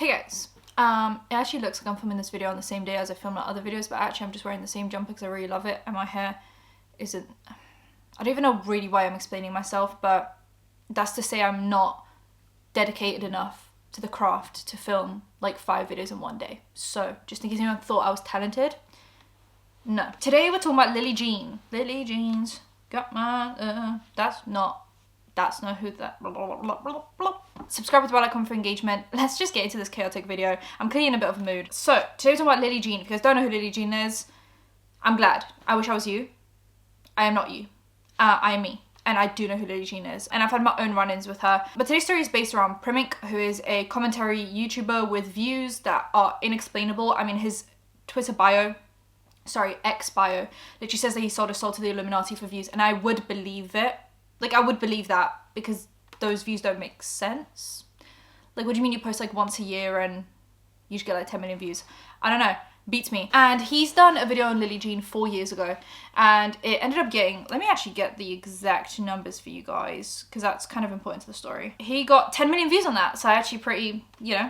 Hey guys, it actually looks like I'm filming this video on the same day as I filmed my other videos, but actually I'm just wearing the same jumper because I really love it, and my hair isn't, I don't even know really why I'm explaining myself, but that's to say I'm not dedicated enough to the craft to film like 5 videos in one day. So just in case anyone thought I was talented, no. Today we're talking about Lillee Jean. Lillee Jean's got my, that's not who that, blah, blah, blah, blah, blah. Subscribe with the bell icon for engagement. Let's just get into this chaotic video. I'm clearly in a bit of a mood. So, today we're talking about Lillee Jean. If you guys don't know who Lillee Jean is, I'm glad. I wish I was you. I am not you. I am me. And I do know who Lillee Jean is. And I've had my own run-ins with her. But today's story is based around Primink, who is a commentary YouTuber with views that are inexplainable. I mean, his Twitter bio, sorry, X bio, literally says that he sold his soul to the Illuminati for views. And I would believe it. Like, I would believe that because those views don't make sense. Like, what do you mean you post like once a year and you should get like 10 million views? I don't know. Beats me. And he's done a video on Lillee Jean 4 years ago, and it ended up getting, let me actually get the exact numbers for you guys because that's kind of important to the story. He got 10 million views on that, so actually pretty, you know,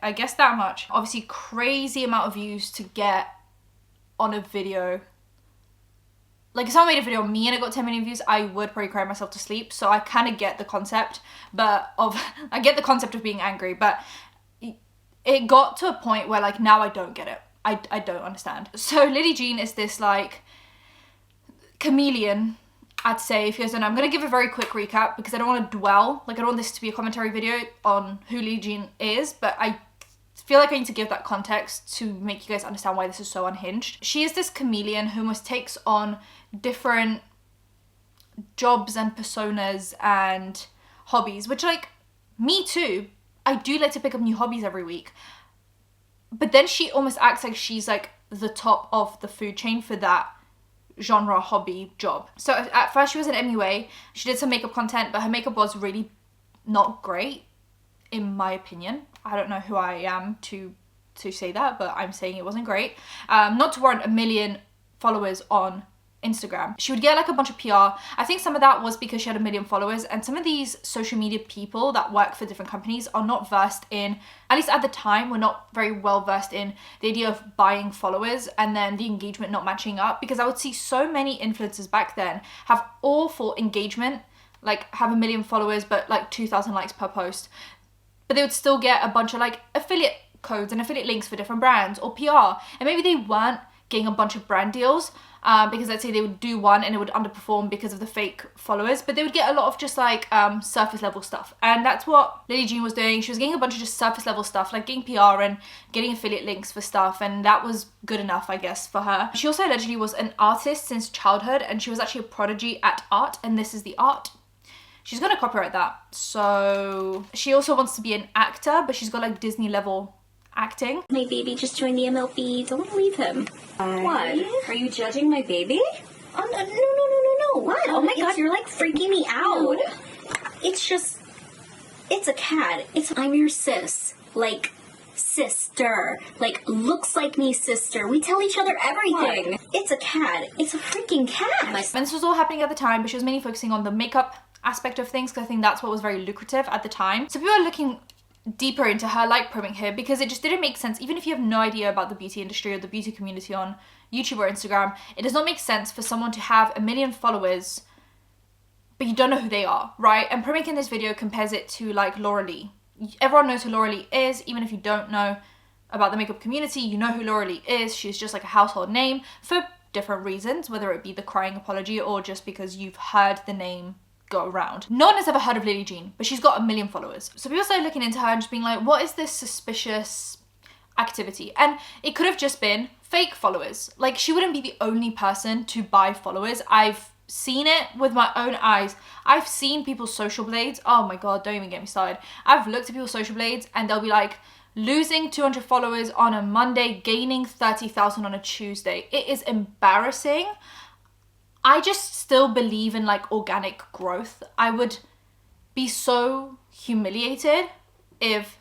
I guess that much. Obviously crazy amount of views to get on a video. Like, if someone made a video on me and it got 10 million views, I would probably cry myself to sleep. So I kind of get the concept, I get the concept of being angry, but it got to a point where like now I don't get it. I don't understand. So Lillee Jean is this like chameleon, I'd say. If you guys don't know, I'm going to give a very quick recap because I don't want to dwell. Like, I don't want this to be a commentary video on who Lillee Jean is, but I feel like I need to give that context to make you guys understand why this is so unhinged. She is this chameleon who almost takes on different jobs and personas and hobbies, which, like, me too. I do like to pick up new hobbies every week. But then she almost acts like she's like the top of the food chain for that genre hobby job. So at first she was an MUA. She did some makeup content, but her makeup was really not great, in my opinion. I don't know who I am to say that, but I'm saying it wasn't great. Not to warrant 1 million followers on Instagram. She would get like a bunch of PR. I think some of that was because she had 1 million followers, and some of these social media people that work for different companies are not versed in, at least at the time, were not very well versed in the idea of buying followers and then the engagement not matching up, because I would see so many influencers back then have awful engagement, like have 1 million followers but like 2,000 likes per post, but they would still get a bunch of like affiliate codes and affiliate links for different brands or PR, and maybe they weren't getting a bunch of brand deals because let's say they would do one and it would underperform because of the fake followers, but they would get a lot of just like surface level stuff. And that's what Lillee Jean was doing. She was getting a bunch of just surface level stuff, like getting PR and getting affiliate links for stuff, and that was good enough, I guess, for her. She also allegedly was an artist since childhood, and she was actually a prodigy at art, and this is the art. She's gonna copyright that. So she also wants to be an actor, but she's got like Disney level acting. My baby just joined the MLB. Don't leave him. What? Are you judging my baby? Oh, no. What? Oh my god, you're like freaking me out. No. It's a cat. I'm your sis. Like, sister. Like, looks like me, sister. We tell each other everything. What? It's a cat. It's a freaking cat. And this was all happening at the time, but she was mainly focusing on the makeup aspect of things because I think that's what was very lucrative at the time. So people are looking deeper into her, like Primink here, because it just didn't make sense. Even if you have no idea about the beauty industry or the beauty community on YouTube or Instagram, it does not make sense for someone to have 1 million followers but you don't know who they are, right? And Primink in this video compares it to like Laura Lee. Everyone knows who Laura Lee is. Even if you don't know about the makeup community, you know who Laura Lee is. She's just like a household name for different reasons, whether it be the crying apology or just because you've heard the name go around. No one has ever heard of Lillee Jean, but she's got 1 million followers. So people started looking into her and just being like, what is this suspicious activity? And it could have just been fake followers. Like, she wouldn't be the only person to buy followers. I've seen it with my own eyes. I've seen people's social blades. Oh my god, don't even get me started. I've looked at people's social blades and they'll be like, losing 200 followers on a Monday, gaining 30,000 on a Tuesday. It is embarrassing. I just still believe in like organic growth. I would be so humiliated if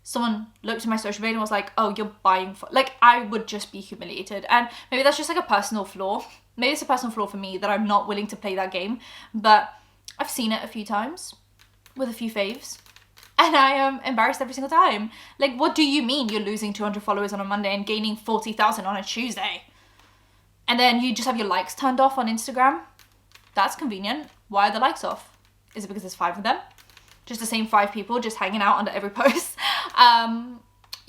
someone looked at my social media and was like, oh, you're buying like, I would just be humiliated. And maybe that's just like a personal flaw. Maybe it's a personal flaw for me that I'm not willing to play that game, but I've seen it a few times with a few faves. and I am embarrassed every single time. Like, what do you mean you're losing 200 followers on a Monday and gaining 40,000 on a Tuesday? And then you just have your likes turned off on Instagram? That's convenient. Why are the likes off? Is it because there's 5 of them? Just the same 5 people just hanging out under every post?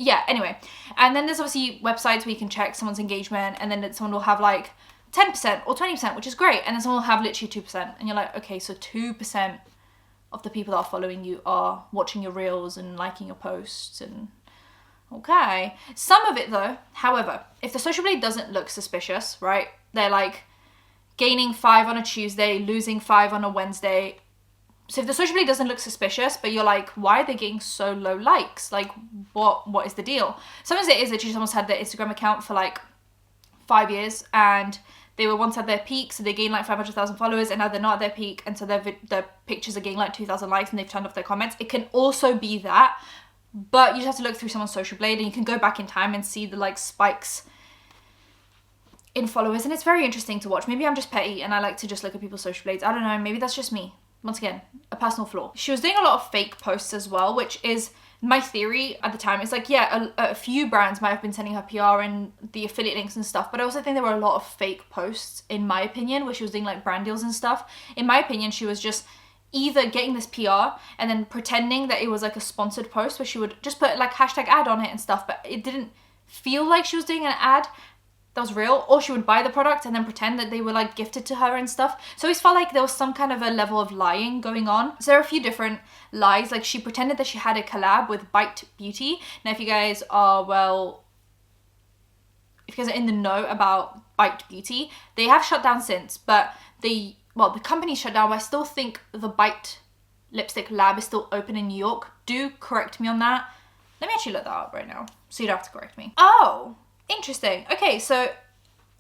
Yeah, anyway. And then there's obviously websites where you can check someone's engagement, and then someone will have like 10% or 20%, which is great. And then someone will have literally 2%. And you're like, okay, so 2% of the people that are following you are watching your reels and liking your posts, and okay. Some of it though, however, if the social blade doesn't look suspicious, right? They're like gaining 5 on a Tuesday, losing 5 on a Wednesday. So if the social blade doesn't look suspicious, but you're like, why are they getting so low likes? Like, what is the deal? Sometimes it is literally someone's had their Instagram account for like 5 years, and they were once at their peak, so they gained like 500,000 followers, and now they're not at their peak, and so their pictures are getting like 2,000 likes, and they've turned off their comments. It can also be that, but you just have to look through someone's social blade, and you can go back in time and see the like spikes in followers, and it's very interesting to watch. Maybe I'm just petty and I like to just look at people's social blades. I don't know, maybe that's just me. Once again, a personal flaw. She was doing a lot of fake posts as well, which is my theory at the time. It's like, yeah, a few brands might have been sending her PR and the affiliate links and stuff, but I also think there were a lot of fake posts, in my opinion, where she was doing like brand deals and stuff. In my opinion, she was just either getting this PR and then pretending that it was like a sponsored post where she would just put like hashtag ad on it and stuff, but it didn't feel like she was doing an ad that was real, or she would buy the product and then pretend that they were like gifted to her and stuff. So I always felt like there was some kind of a level of lying going on. So there are a few different lies. Like, she pretended that she had a collab with Bite Beauty. Now, if you guys are, well, if you guys are in the know about Bite Beauty, they have shut down since, but the company shut down, but I still think the Bite lipstick lab is still open in New York. Do correct me on that. Let me actually look that up right now, so you don't have to correct me. Oh, interesting. Okay, so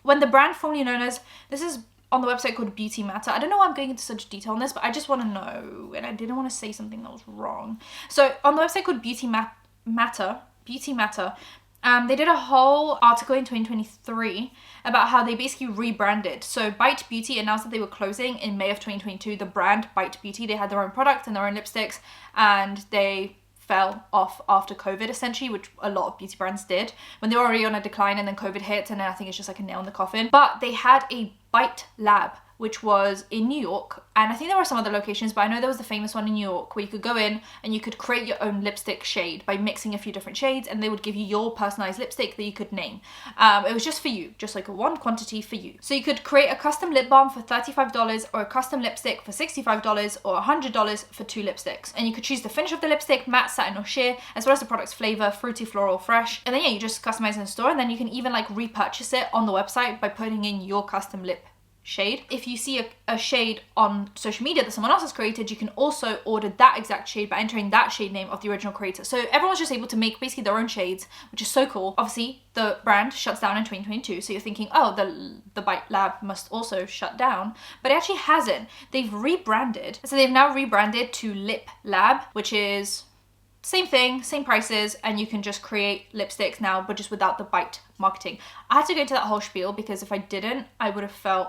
when the brand formerly known as, this is on the website called Beauty Matter. I don't know why I'm going into such detail on this, but I just want to know, and I didn't want to say something that was wrong. So on the website called Beauty Matter, they did a whole article in 2023 about how they basically rebranded. So Bite Beauty announced that they were closing in May of 2022. The brand Bite Beauty, they had their own product and their own lipsticks, and they fell off after COVID, essentially, which a lot of beauty brands did when they were already on a decline, and then COVID hit, and then I think it's just like a nail in the coffin. But they had a Bite lab, which was in New York, and I think there were some other locations, but I know there was the famous one in New York where you could go in and you could create your own lipstick shade by mixing a few different shades, and they would give you your personalized lipstick that you could name. It was just for you, just like a one quantity for you. So you could create a custom lip balm for $35, or a custom lipstick for $65, or $100 for 2 lipsticks. And you could choose the finish of the lipstick, matte, satin, or sheer, as well as the product's flavor, fruity, floral, fresh. And then yeah, you just customize in the store, and then you can even like repurchase it on the website by putting in your custom lip shade. If you see a shade on social media that someone else has created, you can also order that exact shade by entering that shade name of the original creator. So everyone's just able to make basically their own shades, which is so cool. Obviously, the brand shuts down in 2022, so you're thinking, oh, the Bite Lab must also shut down, but it actually hasn't. They've rebranded. So they've now rebranded to Lip Lab, which is same thing, same prices, and you can just create lipsticks now, but just without the Bite marketing. I had to go into that whole spiel because if I didn't, I would have felt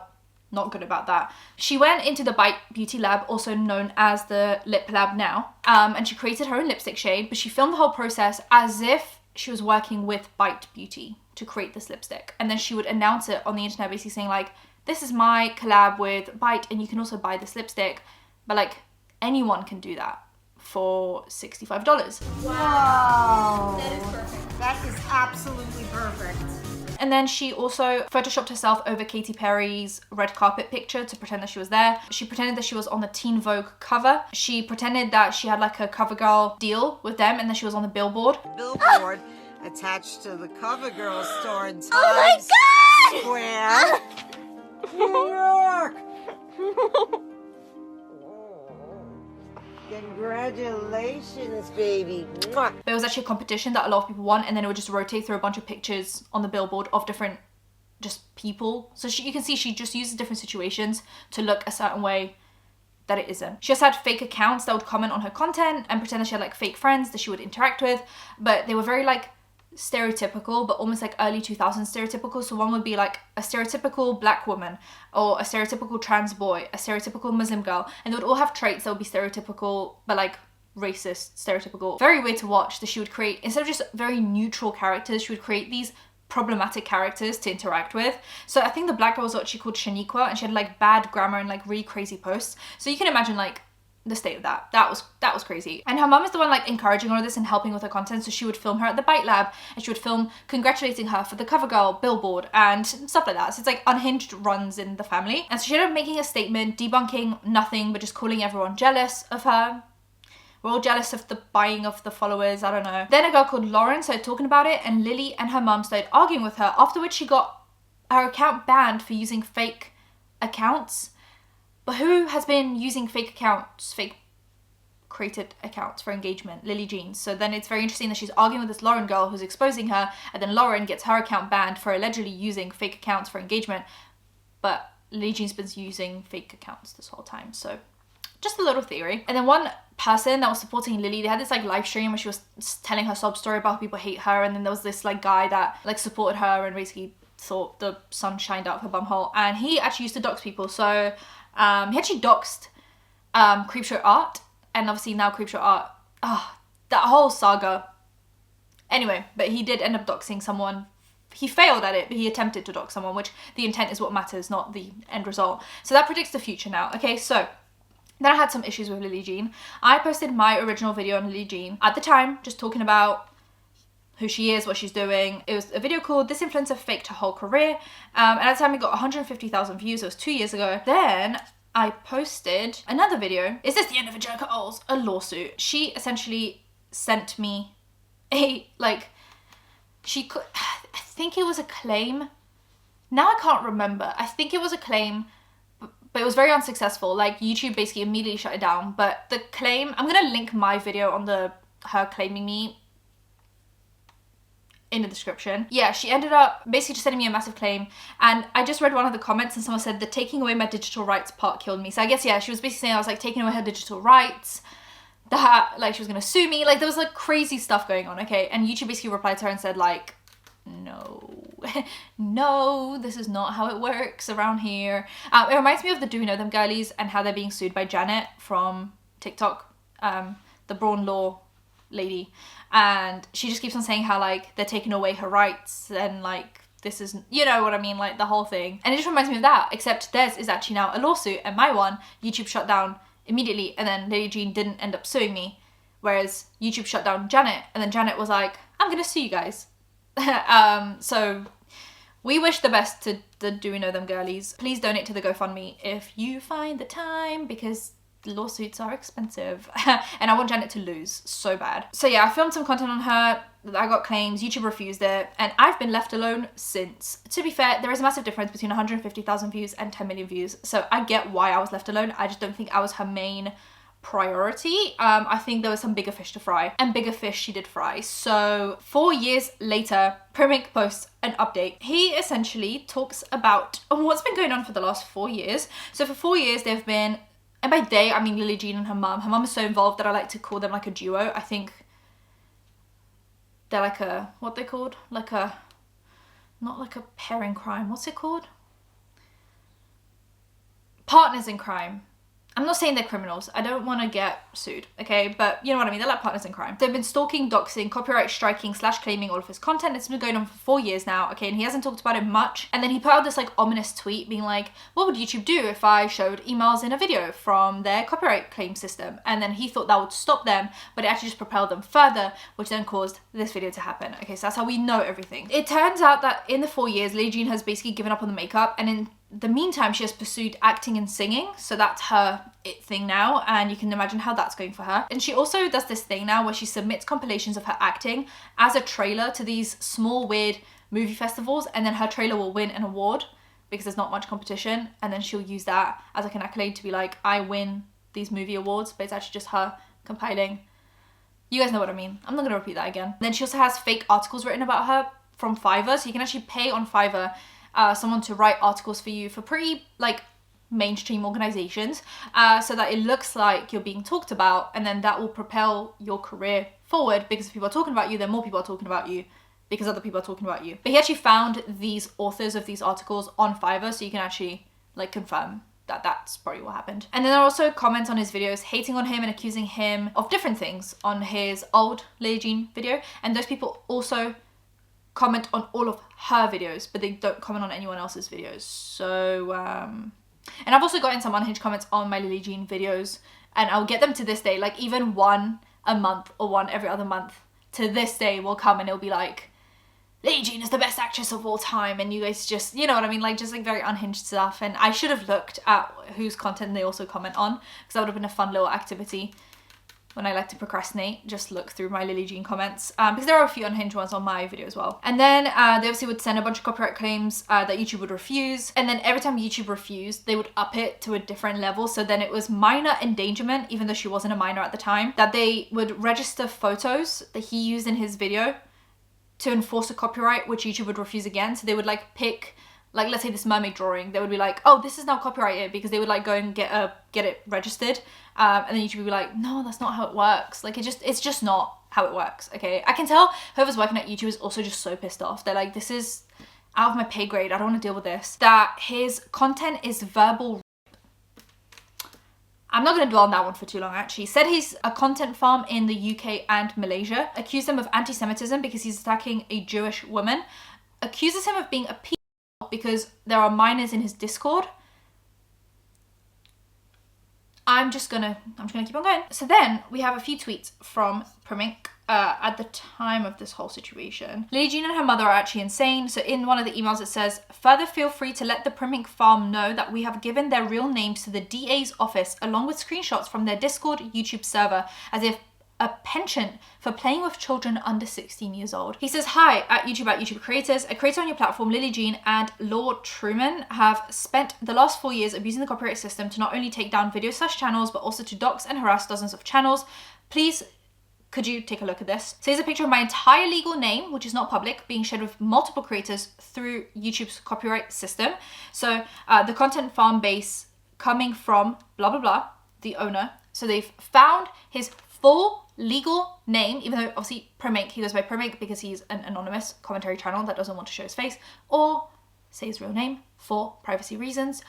not good about that. She went into the Bite Beauty Lab, also known as the Lip Lab now, and she created her own lipstick shade, but she filmed the whole process as if she was working with Bite Beauty to create this lipstick. And then she would announce it on the internet, basically saying like, this is my collab with Bite, and you can also buy this lipstick. But like, anyone can do that for $65. Wow. That is perfect. That is absolutely perfect. And then she also photoshopped herself over Katy Perry's red carpet picture to pretend that she was there. She pretended that she was on the Teen Vogue cover. She pretended that she had like a CoverGirl deal with them, and then she was on the billboard. Billboard attached to the CoverGirl store in Times Square, New York. Congratulations, baby. Mwah. But it was actually a competition that a lot of people won, and then it would just rotate through a bunch of pictures on the billboard of different just people. So you can see she just uses different situations to look a certain way that it isn't. She just had fake accounts that would comment on her content and pretend that she had like fake friends that she would interact with, but they were very like stereotypical, but almost like early 2000s stereotypical. So one would be like a stereotypical black woman, or a stereotypical trans boy, a stereotypical Muslim girl, and they would all have traits that would be stereotypical but like racist, stereotypical, very weird to watch that she would create, instead of just very neutral characters, she would create these problematic characters to interact with. So I think the black girl was what she called Shaniqua, and she had like bad grammar and like really crazy posts. So you can imagine like the state of that. That was crazy. And her mum is the one like encouraging all of this and helping with her content. So she would film her at the Bite Lab, and she would film congratulating her for the CoverGirl billboard and stuff like that. So it's like unhinged runs in the family. And so she ended up making a statement debunking nothing but just calling everyone jealous of her. We're all jealous of the buying of the followers, I don't know. Then a girl called Lauren started talking about it, and Lillee and her mum started arguing with her, after which she got her account banned for using fake accounts. But who has been using fake accounts, fake created accounts for engagement? Lillee Jean. So then it's very interesting that she's arguing with this Lauren girl who's exposing her, and then Lauren gets her account banned for allegedly using fake accounts for engagement. But Lillee Jean's been using fake accounts this whole time. So just a little theory. And then one person that was supporting Lillee, they had this like live stream where she was telling her sob story about how people hate her, and then there was this like guy that like supported her and basically thought the sun shined out of her bumhole, and he actually used to dox people. So he actually doxed Creepshow Art, and obviously now Creepshow Art, that whole saga. Anyway, but he did end up doxing someone. He failed at it, but he attempted to dox someone, which the intent is what matters, not the end result. So that predicts the future now. Okay, so then I had some issues with Lillee Jean. I posted my original video on Lillee Jean at the time, just talking about who she is, what she's doing. It was a video called This Influencer Faked Her Whole Career. And at the time it got 150,000 views. It was 2 years ago. Then I posted another video. Is this the end of Angelika Oles? A lawsuit. She essentially sent me a, like, I think it was a claim. Now I can't remember. I think it was a claim, but it was very unsuccessful. Like, YouTube basically immediately shut it down. But the claim, I'm gonna link my video on her claiming me in the description. Yeah, she ended up basically just sending me a massive claim, and I just read one of the comments and someone said the taking away my digital rights part killed me. So I guess, yeah, she was basically saying I was like taking away her digital rights, that like she was gonna sue me, like there was like crazy stuff going on, okay? And YouTube basically replied to her and said like, no, no, this is not how it works around here. It reminds me of the Do We Know Them girlies and how they're being sued by Janet from TikTok, the Braun Law lady, and she just keeps on saying how like they're taking away her rights and like this is, you know what I mean, like the whole thing. And it just reminds me of that, except theirs is actually now a lawsuit, and my one, YouTube shut down immediately, and then Lillee Jean didn't end up suing me, whereas YouTube shut down Janet, and then Janet was like, I'm gonna sue you guys. So we wish the best to the Do We Know Them girlies. Please donate to the GoFundMe if you find the time, because lawsuits are expensive and I want Janet to lose so bad. So yeah, I filmed some content on her, I got claims, YouTube refused it, and I've been left alone since. To be fair, there is a massive difference between 150,000 views and 10 million views, so I get why I was left alone. I just don't think I was her main priority. I think there was some bigger fish to fry, and bigger fish she did fry. So 4 years later, Primink posts an update. He essentially talks about what's been going on for the last 4 years. So for 4 years they've been, and by they I mean Lillee Jean and her mum. Her mum is so involved that I like to call them like a duo. I think they're like a, what they called? Like a, not like a pair in crime. What's it called? Partners in crime. I'm not saying they're criminals. I don't want to get sued, okay? But you know what I mean? They're like partners in crime. They've been stalking, doxing, copyright striking, /claiming all of his content. It's been going on for 4 years now, okay? And he hasn't talked about it much. And then he put out this like ominous tweet being like, what would YouTube do if I showed emails in a video from their copyright claim system? And then he thought that would stop them, but it actually just propelled them further, which then caused this video to happen. Okay, so that's how we know everything. It turns out that in the 4 years, Lillee Jean has basically given up on the makeup, and in the meantime she has pursued acting and singing, so that's her it thing now, and you can imagine how that's going for her. And she also does this thing now where she submits compilations of her acting as a trailer to these small weird movie festivals, and then her trailer will win an award because there's not much competition, and then she'll use that as like an accolade to be like, I win these movie awards, but it's actually just her compiling. You guys know what I mean. I'm not gonna repeat that again. Then she also has fake articles written about her from Fiverr, so you can actually pay on Fiverr someone to write articles for you for pretty like mainstream organizations, so that it looks like you're being talked about, and then that will propel your career forward, because if people are talking about you, then more people are talking about you because other people are talking about you. But he actually found these authors of these articles on Fiverr, so you can actually like confirm that that's probably what happened. And then there are also comments on his videos hating on him and accusing him of different things on his old Lillee Jean video. And those people also comment on all of her videos, but they don't comment on anyone else's videos. So, and I've also gotten some unhinged comments on my Lillee Jean videos, and I'll get them to this day. Like even one a month or one every other month to this day will come and it'll be like, Lillee Jean is the best actress of all time, and you guys just, you know what I mean, like just like very unhinged stuff. And I should have looked at whose content they also comment on, because that would have been a fun little activity when I like to procrastinate, just look through my Lillee Jean comments, because there are a few unhinged ones on my video as well. And then they obviously would send a bunch of copyright claims that YouTube would refuse, and then every time YouTube refused, they would up it to a different level. So then it was minor endangerment, even though she wasn't a minor at the time, that they would register photos that he used in his video to enforce a copyright, which YouTube would refuse again. So they would like pick, like let's say this mermaid drawing, they would be like, oh, this is now copyrighted, because they would like go and get it registered, and then YouTube would be like, no, that's not how it works. Like it's just not how it works. Okay, I can tell whoever's working at YouTube is also just so pissed off. They're like, this is out of my pay grade, I don't want to deal with this. That his content is verbal. I'm not going to dwell on that one for too long actually. Said he's a content farm in the UK and Malaysia. Accused him of anti-Semitism because he's attacking a Jewish woman. Accuses him of being a pedophile because there are minors in his Discord. I'm just gonna keep on going. So then we have a few tweets from Primink at the time of this whole situation. Lillee Jean and her mother are actually insane. So in one of the emails it says, further feel free to let the Primink farm know that we have given their real names to the DA's office along with screenshots from their Discord YouTube server as if a penchant for playing with children under 16 years old. He says, hi, at YouTube creators. A creator on your platform, Lillee Jean and Lord Truman, have spent the last 4 years abusing the copyright system to not only take down video/channels, but also to dox and harass dozens of channels. Please, could you take a look at this? So here's a picture of my entire legal name, which is not public, being shared with multiple creators through YouTube's copyright system. So the content farm base coming from blah, blah, blah, the owner. So they've found his full legal name, even though obviously Primink, he goes by Primink because he's an anonymous commentary channel that doesn't want to show his face or say his real name for privacy reasons.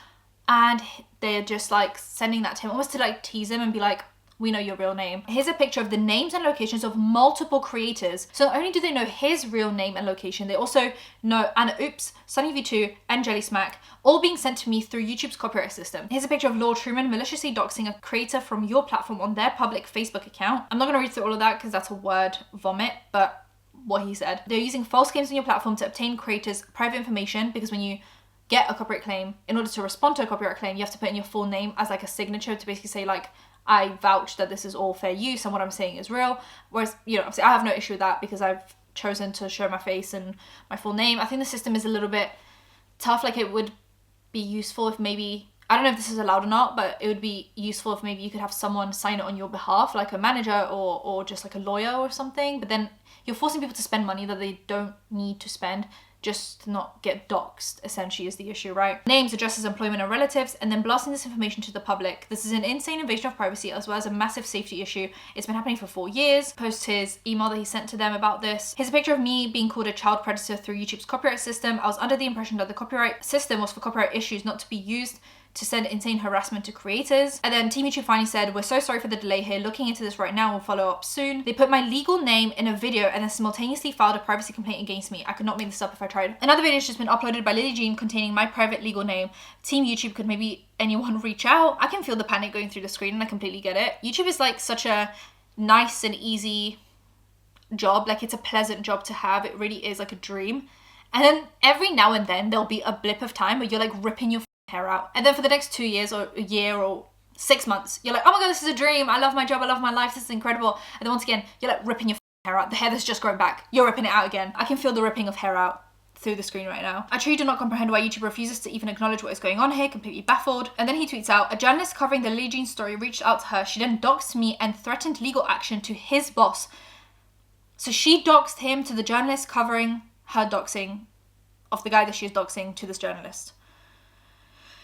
And they're just like sending that to him almost to like tease him and be like, we know your real name. Here's a picture of the names and locations of multiple creators. So not only do they know his real name and location, they also know Anna Oops, SunnyV2, and Jelly Smack, all being sent to me through YouTube's copyright system. Here's a picture of Lord Truman maliciously doxing a creator from your platform on their public Facebook account. I'm not gonna read through all of that because that's a word vomit, but what he said. They're using false claims on your platform to obtain creators' private information, because when you get a copyright claim, in order to respond to a copyright claim, you have to put in your full name as like a signature to basically say like, I vouch that this is all fair use and what I'm saying is real. Whereas, you know, obviously I have no issue with that because I've chosen to show my face and my full name. I think the system is a little bit tough. Like it would be useful if maybe, I don't know if this is allowed or not, but it would be useful if maybe you could have someone sign it on your behalf, like a manager or just like a lawyer or something. But then you're forcing people to spend money that they don't need to spend just to not get doxed, essentially, is the issue, right? Names, addresses, employment, and relatives, and then blasting this information to the public. This is an insane invasion of privacy as well as a massive safety issue. It's been happening for 4 years. Post his email that he sent to them about this. Here's a picture of me being called a child predator through YouTube's copyright system. I was under the impression that the copyright system was for copyright issues, not to be used to send insane harassment to creators. And then Team YouTube finally said, we're so sorry for the delay here. Looking into this right now. We'll follow up soon. They put my legal name in a video and then simultaneously filed a privacy complaint against me. I could not make this up if I tried. Another video has just been uploaded by Lillee Jean containing my private legal name. Team YouTube, could maybe anyone reach out? I can feel the panic going through the screen and I completely get it. YouTube is like such a nice and easy job. Like it's a pleasant job to have. It really is like a dream. And then every now and then there'll be a blip of time where you're like ripping your hair out, and then for the next 2 years or a year or 6 months you're like, oh my god, this is a dream, I love my job, I love my life, this is incredible. And then once again you're like ripping your hair out, the hair that's just grown back, you're ripping it out again. I can feel the ripping of hair out through the screen right now. I truly do not comprehend why YouTube refuses to even acknowledge what is going on here, completely baffled. And then he tweets out, a journalist covering the Lillee Jean story reached out to her. She then doxed me and threatened legal action to his boss. So she doxed him to the journalist covering her doxing of the guy that she is doxing to this journalist.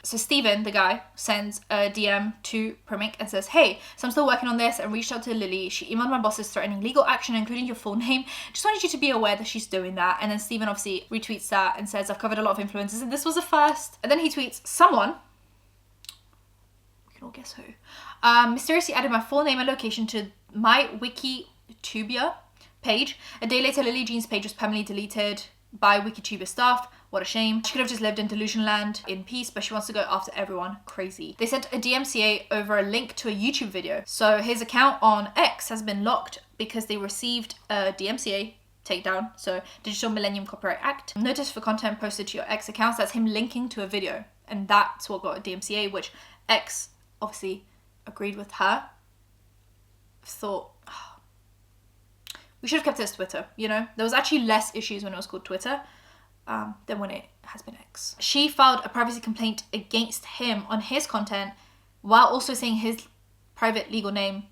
So Steven, the guy, sends a DM to Primink and says, hey, so I'm still working on this and reached out to Lillee. She emailed my bosses threatening legal action, including your full name. Just wanted you to be aware that she's doing that. And then Steven obviously retweets that and says, I've covered a lot of influencers and this was a first. And then he tweets, someone You can all guess who. Mysteriously added my full name and location to my Wikitubia page. A day later, Lillee Jean's page was permanently deleted by Wikitubia staff. What a shame. She could have just lived in delusion land in peace, but she wants to go after everyone. Crazy. They sent a DMCA over a link to a YouTube video. So his account on X has been locked because they received a DMCA takedown, so Digital Millennium Copyright Act. Notice for content posted to your X accounts, that's him linking to a video. And that's what got a DMCA, which X obviously agreed with her. Thought, oh, we should have kept it as Twitter, you know? There was actually less issues when it was called Twitter than when it has been X. She filed a privacy complaint against him on his content while also saying his private legal name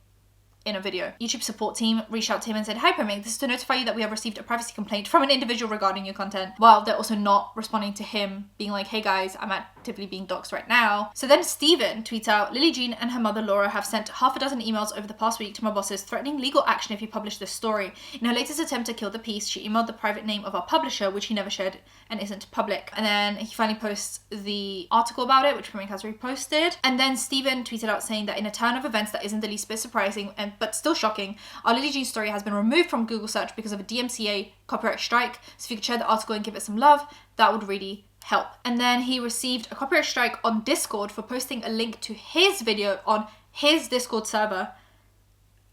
in a video. YouTube support team reached out to him and said, "Hi Primink, this is to notify you that we have received a privacy complaint from an individual regarding your content," while they're also not responding to him being like, "Hey guys, I'm actively being doxxed right now." So then Steven tweets out, "Lillee Jean and her mother Laura have sent half a dozen emails over the past week to my bosses threatening legal action if you publish this story. In her latest attempt to kill the piece, she emailed the private name of our publisher, which he never shared and isn't public." And then he finally posts the article about it, which Primink has reposted. And then Steven tweeted out saying that in a turn of events that isn't the least bit surprising but still shocking, our Lillee Jean story has been removed from Google search because of a DMCA copyright strike. So if you could share the article and give it some love, that would really help. And then he received a copyright strike on Discord for posting a link to his video on his Discord server.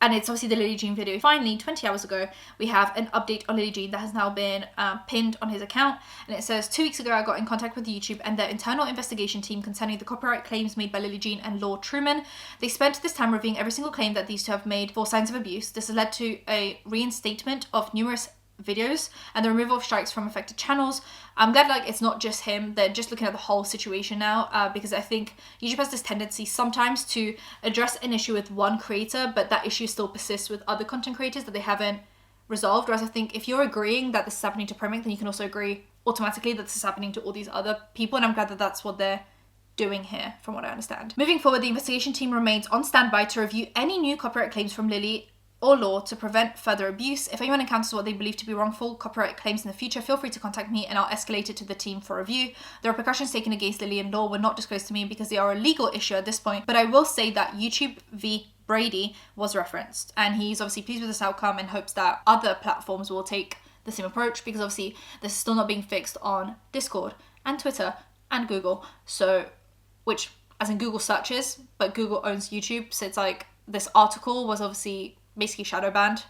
And it's obviously the Lillee Jean video. Finally, 20 hours ago, we have an update on Lillee Jean that has now been pinned on his account. And it says, 2 weeks ago, I got in contact with YouTube and their internal investigation team concerning the copyright claims made by Lillee Jean and Lord Truman. They spent this time reviewing every single claim that these two have made for signs of abuse. This has led to a reinstatement of numerous videos and the removal of strikes from affected channels. I'm glad like it's not just him, they're just looking at the whole situation now, because I think YouTube has this tendency sometimes to address an issue with one creator, but that issue still persists with other content creators that they haven't resolved. Whereas I think if you're agreeing that this is happening to Primink, then you can also agree automatically that this is happening to all these other people, and I'm glad that that's what they're doing here, from what I understand. Moving forward, the investigation team remains on standby to review any new copyright claims from Lillee or law to prevent further abuse. If anyone encounters what they believe to be wrongful copyright claims in the future, feel free to contact me and I'll escalate it to the team for review. The repercussions taken against Lillee and Law were not disclosed to me because they are a legal issue at this point, but I will say that YouTube v Brady was referenced and he's obviously pleased with this outcome and hopes that other platforms will take the same approach, because obviously this is still not being fixed on Discord and Twitter and Google, so which as in Google searches, but Google owns YouTube, so it's like this article was obviously basically shadow banned,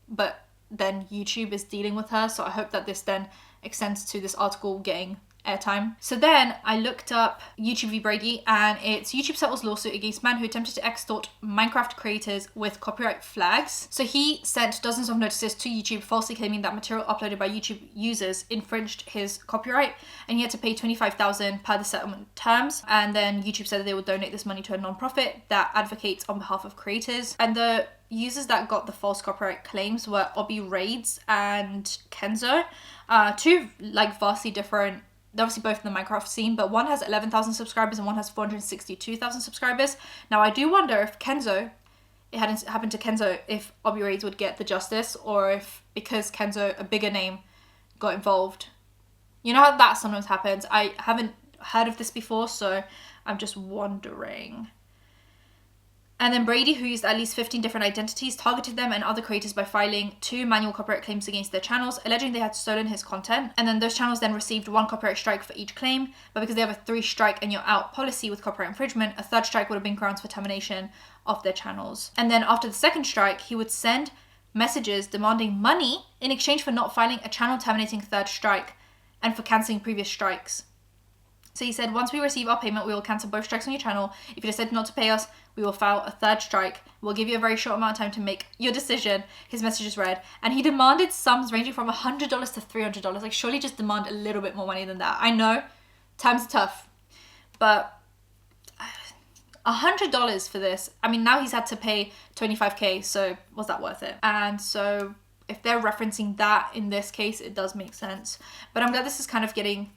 but then YouTube is dealing with her, so I hope that this then extends to this article getting airtime. So then I looked up YouTube v Brady, and it's YouTube settles lawsuit against man who attempted to extort Minecraft creators with copyright flags. So he sent dozens of notices to YouTube falsely claiming that material uploaded by YouTube users infringed his copyright, and he had to pay $25,000 per the settlement terms. And then YouTube said that they would donate this money to a non-profit that advocates on behalf of creators. And the users that got the false copyright claims were Obby Raids and Kenzo, two like vastly different. They're obviously both in the Minecraft scene, but one has 11,000 subscribers and one has 462,000 subscribers. Now I do wonder if Kenzo, it hadn't happened to Kenzo, if Obby Raids would get the justice, or if because Kenzo, a bigger name, got involved. You know how that sometimes happens. I haven't heard of this before, so I'm just wondering. And then Brady, who used at least 15 different identities, targeted them and other creators by filing 2 manual copyright claims against their channels, alleging they had stolen his content. And then those channels then received 1 copyright strike for each claim, but because they have a 3 strike and you're out policy with copyright infringement, a 3rd strike would have been grounds for termination of their channels. And then after the 2nd strike, he would send messages demanding money in exchange for not filing a channel terminating 3rd strike and for cancelling previous strikes. So he said, once we receive our payment, we will cancel both strikes on your channel. If you decide not to pay us, we will file a 3rd strike. We'll give you a very short amount of time to make your decision. His messages read, and he demanded sums ranging from $100 to $300. Like, surely just demand a little bit more money than that. I know, times are tough, but $100 for this. I mean, now he's had to pay $25K, so was that worth it? And so if they're referencing that in this case, it does make sense. But I'm glad this is kind of getting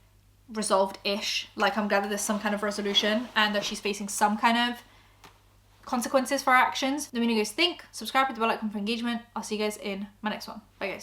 resolved-ish. Like, I'm glad that there's some kind of resolution and that she's facing some kind of consequences for her actions. Let me know what you guys think. Subscribe, hit the bell icon for engagement. I'll see you guys in my next one. Bye guys.